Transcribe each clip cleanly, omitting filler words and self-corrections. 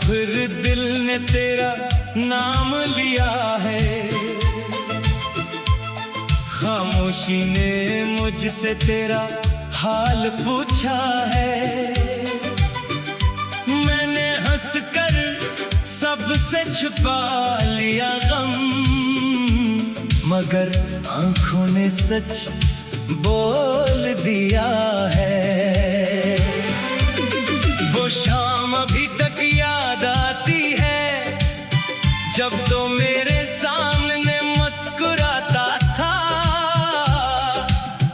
फिर दिल ने तेरा नाम लिया है। खामोशी ने मुझसे तेरा हाल पूछा है। मैंने हंसकर सबसे छुपा लिया गम, मगर आंखों ने सच बोल दिया है। वो शाम अभी तक याद आती है जब तो मेरे सामने मुस्कुराता था।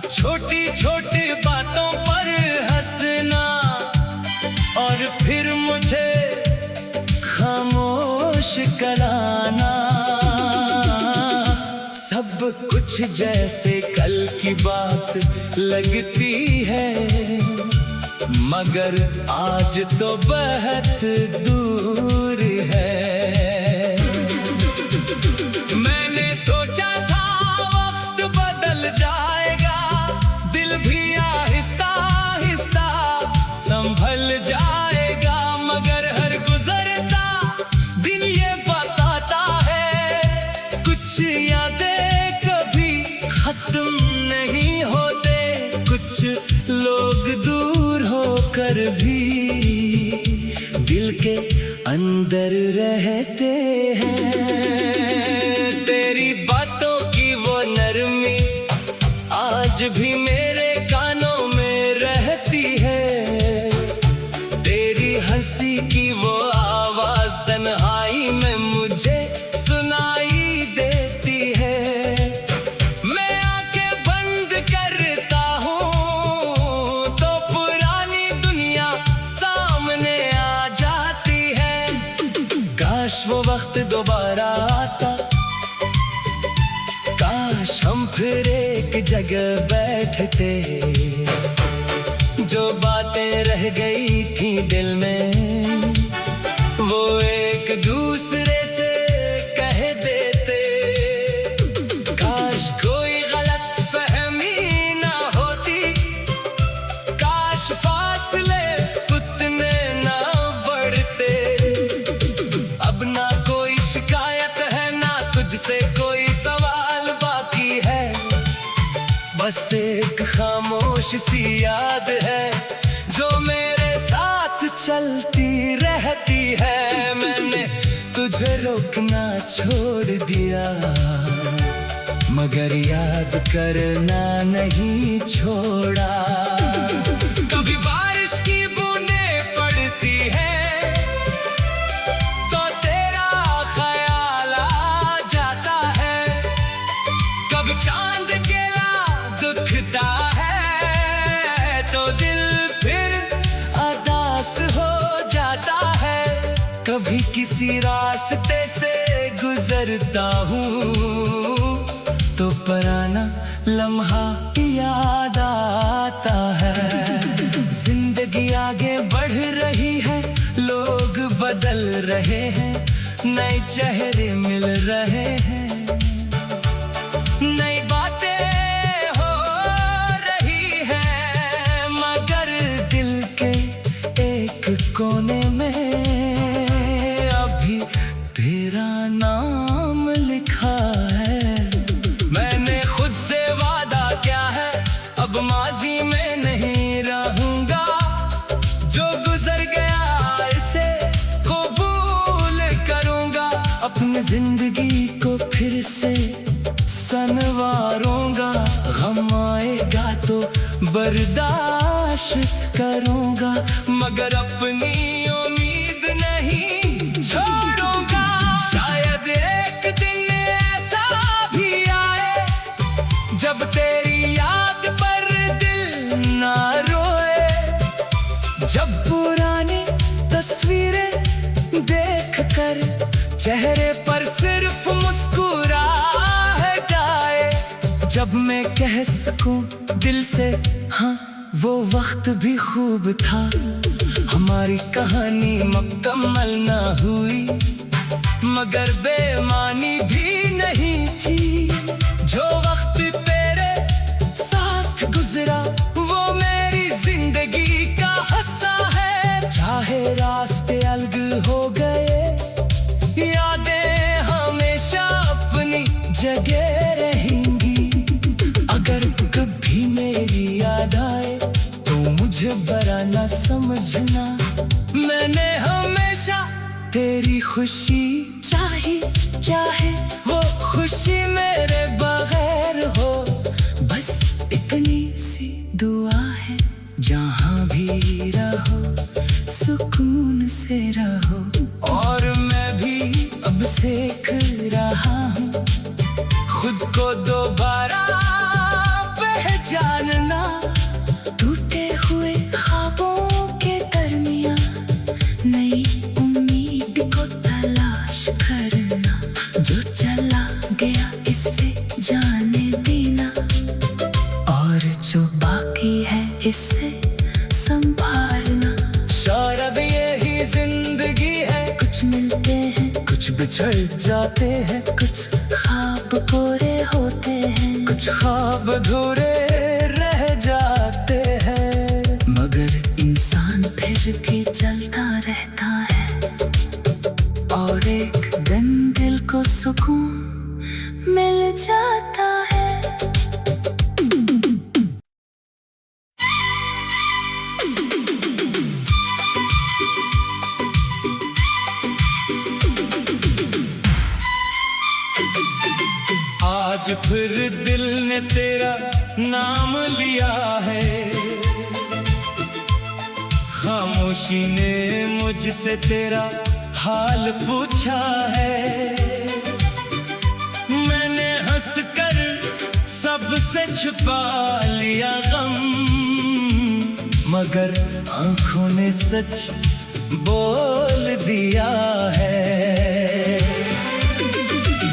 छोटी छोटी बातों पर हंसना और फिर मुझे खामोश कराना। सब कुछ जैसे कल की बात लगती है, मगर आज तो बहुत दूर है। मैंने सोचा था वक्त बदल जाएगा, दिल भी आहिस्ता आहिस्ता संभल जाएगा, मगर हर गुजरता दिन ये बताता है कुछ यादें कभी खत्म नहीं होते। कुछ लोग दूर होकर भी दिल के अंदर रहते हैं। तेरी बातों की वो नरमी आज भी मेरे कानों में रहती है। तेरी हंसी की वो आवाज तन्हाई में मुझे सुनाई देती है। मैं आंखें बंद करता हूँ तो पुरानी दुनिया सामने आ जाती है। काश वो वक्त दोबारा आता, काश हम फिर एक जगह बैठते। जो बातें रह गई थी दिल में वो एक दूसरे से कह देते। काश कोई गलत फहमी ना होती, काश फासले उतने ना बढ़ते। अब ना कोई शिकायत है ना तुझसे कोई सवाल बाकी है, बस एक खामोश सी याद है जो मेरे साथ चलती रहती है। मैंने तुझे रोकना छोड़ दिया, मगर याद करना नहीं छोड़ा। कभी बारिश की बूंदें पड़ती है तो तेरा ख्याल आ जाता है। कभी चांद केला दुखता है तो दिल फिर उदास हो जाता है। कभी किसी रास्ते से गुजरता हूँ तो पुराना लम्हा याद आता है। जिंदगी आगे बढ़ रही है, लोग बदल रहे हैं, नए चेहरे मिल रहे हैं, नई बातें हो रही हैं, मगर दिल के एक कोने में अभी तेरा नाम लिखा है। मैंने खुद से वादा किया है अब माजी में नहीं रहूंगा। जो गुजर गया इसे कबूल करूंगा, अपनी जिंदगी को फिर से संवारूंगा। गम आएगा तो बर्दाश्त करूंगा, मगर अपनी उम्मीद नहीं छोड़ूंगा। शायद एक दिन ऐसा भी आए जब तेरी याद पर दिल ना रोए, जब पुरानी तस्वीरें देख कर चेहरे पर सिर्फ मुस्कुराहट आए, जब मैं कह सकूं दिल से हाँ वो वक्त भी खूब था। हमारी कहानी मुकम्मल ना हुई, मगर बेमानी भी नहीं थी। जो वक्त तेरे साथ गुजरा वो मेरी जिंदगी का हिस्सा है। चाहे रास्ते अलग हो जगह रहेंगी। अगर कभी मेरी याद आए तो मुझे बुरा ना समझना। मैंने हमेशा तेरी खुशी चाही, चाहे वो खुशी मेरे बगैर हो। बस इतनी सी दुआ है, जहाँ भी रहो सुकून से रहो। और मैं भी अब सीख रहा हूँ खुद को दोबारा पहचानना। टूटे हुए ख्वाबों के दरमियां नई उम्मीद को तलाश करना। जो चला गया इसे जाने देना, और जो बाकी है इसे संभालना। शायद यही जिंदगी है, कुछ मिलते हैं कुछ बिछड़ जाते हैं। कुछ ख्वाब पूरे होते हैं, कुछ ख्वाब अधूरे रह जाते हैं। मगर इंसान फिर भी चलता रहता है, और एक दिन दिल को सुकून मिल जाता है। आज फिर दिल ने तेरा नाम लिया है, खामोशी ने मुझसे तेरा हाल पूछा है। मैंने हंसकर सबसे छुपा लिया गम, मगर आंखों ने सच बोल दिया है।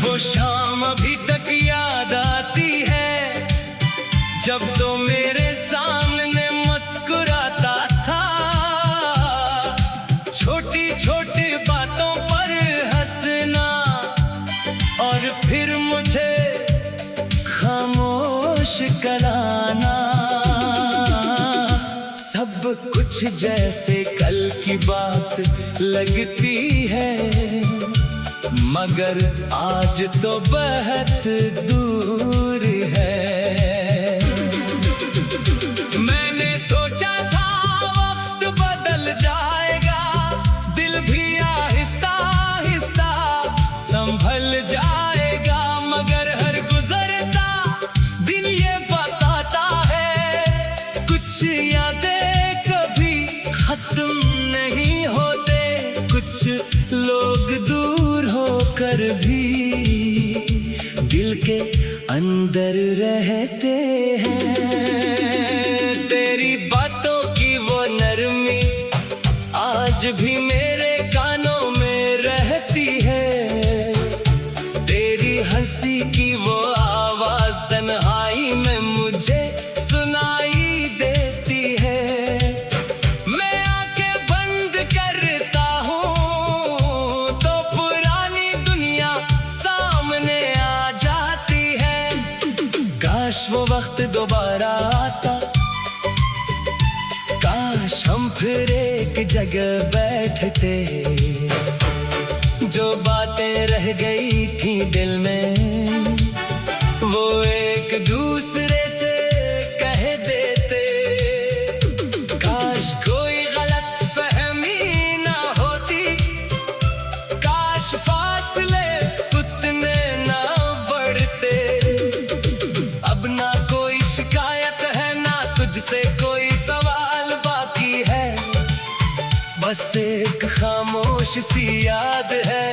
वो शाम अभी तक याद आती है, जब तो मेरे सामने मुस्कुराता था। छोटी छोटी बातों पर हंसना, और फिर मुझे खामोश कराना। सब कुछ जैसे कल की बात लगती है, मगर आज तो बहुत दूर है। मैंने सोचा था वक्त बदल जाएगा, दिल भी आहिस्ता आहिस्ता संभल जाएगा। मगर हर गुजरता दिन ये बताता है, कुछ यादें कभी खत्म नहीं होते। कुछ लोग दूर होकर भी दिल के अंदर रहते हैं। तेरी बातों की वो नरमी आज भी मेरे कानों में रहती है। तेरी हंसी की वो आवाज तन्हाई में मुझे सुनाई देती है। मैं आंखें बंद करता हूँ तो पुरानी दुनिया सामने आ जाती है। काश वो वक्त दोबारा आता, काश हम फिर एक जगह बैठते। जो बातें रह गई थी दिल में, वो एक दूसरे से कह देते। काश कोई गलत फहमी ना होती, काश फासले उतने ना बढ़ते। अब ना कोई शिकायत है, ना तुझसे कोई सवाल बाकी है। बस एक खामोश सी याद है,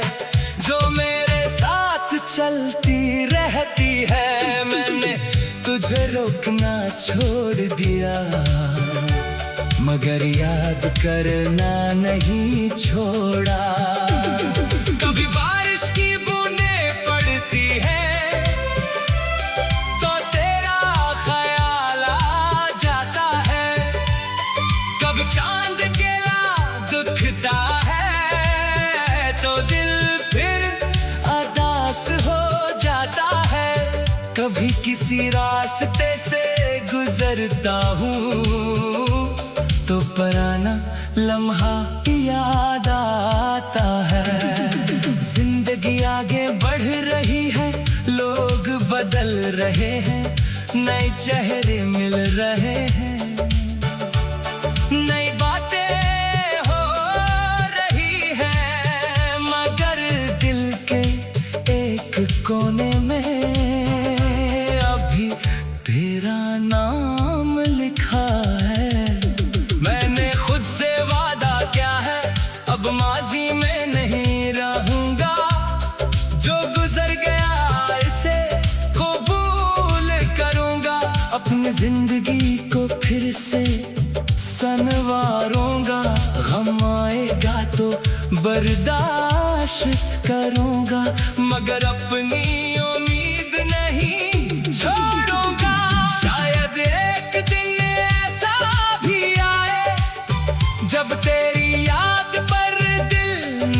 जो मेरे साथ चलती रहती है। मैंने तुझे रोकना छोड़ दिया, मगर याद करना नहीं छोड़ा। कभी बारिश की बूंदें पड़ती है तो तेरा ख्याल आ जाता है। कभी चांद केला दुखता है तो दिल फिर अदास हो जाता है। कभी किसी रास्ते से गुजरता हूँ तो पुराना लम्हा याद आता है। जिंदगी आगे बढ़ रही है, लोग रहे हैं, नए चेहरे मिल रहे हैं, नई बातें हो रही हैं, मगर दिल के एक कोने में अभी तेरा नाम लिखा है। मैंने खुद से वादा किया है, अब माजी में नहीं रहूंगा, जो गुजर गया इसे कबूल करूंगा, अपनी जिंदगी को फिर से संवारूंगा, गम आएगा तो बर्दाश्त करूंगा, मगर अपनी उम्मीद नहीं छोड़ूंगा। शायद एक दिन ऐसा भी आए जब तेरी याद पर दिल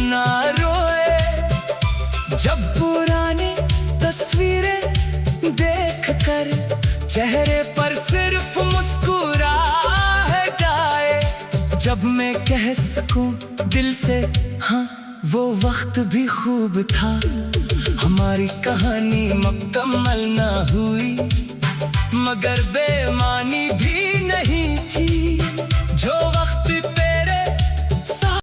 ना रोए, जब पुरानी तस्वीरें देख कर चेहरे पर सिर्फ मुस्कुराहट आए, जब मैं कह सकूं दिल से हाँ वो वक्त भी खूब था, हमारी कहानी मुकम्मल ना हुई मगर बेमानी भी नहीं थी, जो